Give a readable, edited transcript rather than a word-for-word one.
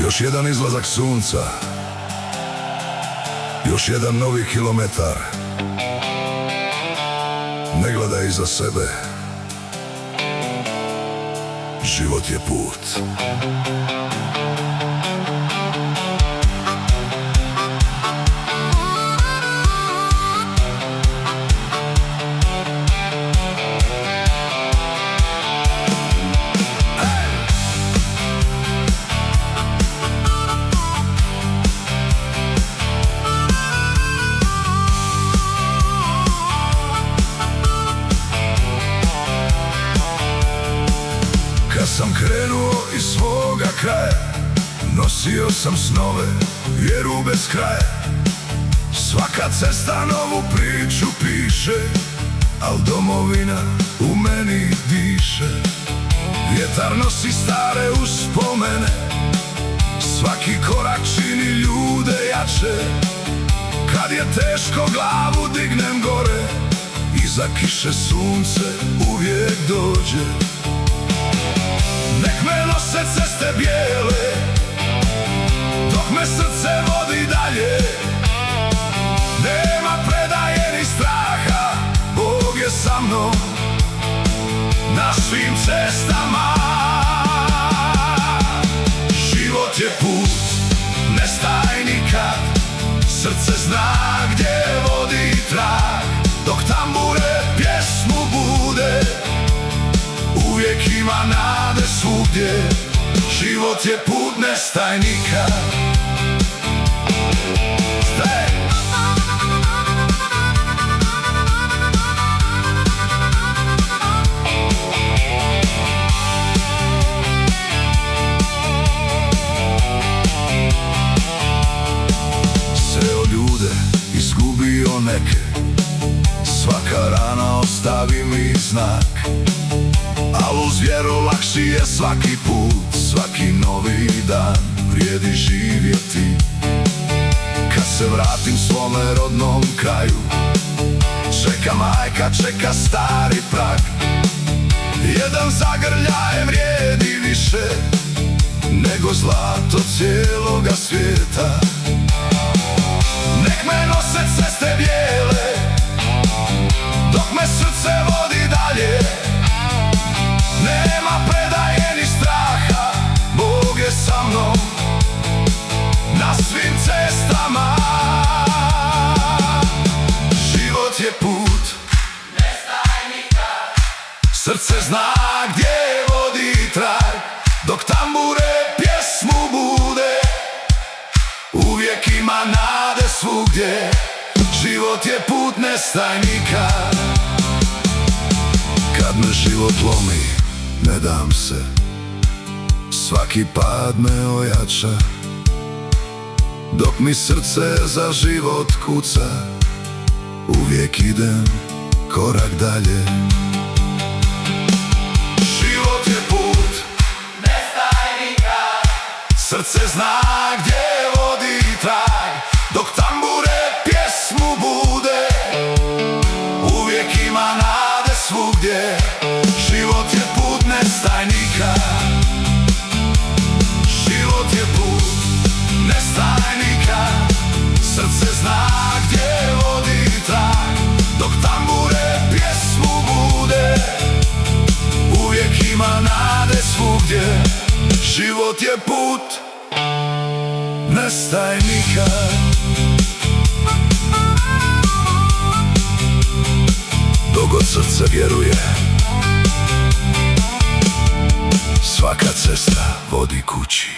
Još jedan izlazak sunca, još jedan novi kilometar. Ne gledaj iza sebe, život je put. Kad sam krenuo iz svoga kraja, nosio sam snove, vjeru bez kraja. Svaka cesta novu priču piše, al domovina u meni diše. Vjetar nosi stare uspomene, svaki korak čini ljude jače. Kad je teško glavu dignem gore, iza kiše sunce uvijek dođe. Nek me nose ceste bijele, dok me srce vodi dalje. Nema predaje ni straha, Bog je sa mnom na svim cestama. Život je put, ne staj nikad, srce zna gdje vodi trag. Dok tambure pjesmu bude, uvijek ima nade svugdje. Život je put, ne staj nikad. Sreo ljude, izgubio neke, svaka rana ostavi mi znak. Al uz vjeru lakši je svaki put, svaki novi dan vrijedi živjeti. Kad se vratim svome rodnom kraju, čeka majka, čeka stari prag. Jedan zagrljaj vrijedi više nego zlato cijeloga svijeta. Nek me nose ceste bijele, dok me srce vodi dalje. Nema predaje ni straha, Bog je sa mnom na svim cestama. Život je put, ne staj nikad, srce zna gdje vodi trag. Dok tambure pjesmu bude, uvijek ima nade svugdje. Život je put, ne staj nikad. Kad me život lomi, ne dam se, svaki pad me ojača. Dok mi srce za život kuca, uvijek idem korak dalje. Život je put, ne staj nikad, srce zna gdje vodi trag. Dok tambure pjesmu bude, uvijek ima nade svugdje. Život je put, ne staj nikad. Život je put, ne staj nikad, srce zna gdje vodi trag. Dok tambure pjesmu bude, uvijek ima nade svugdje. Život je put, ne staj nikad. Dok god srce vjeruje, svaka cesta vodi kući.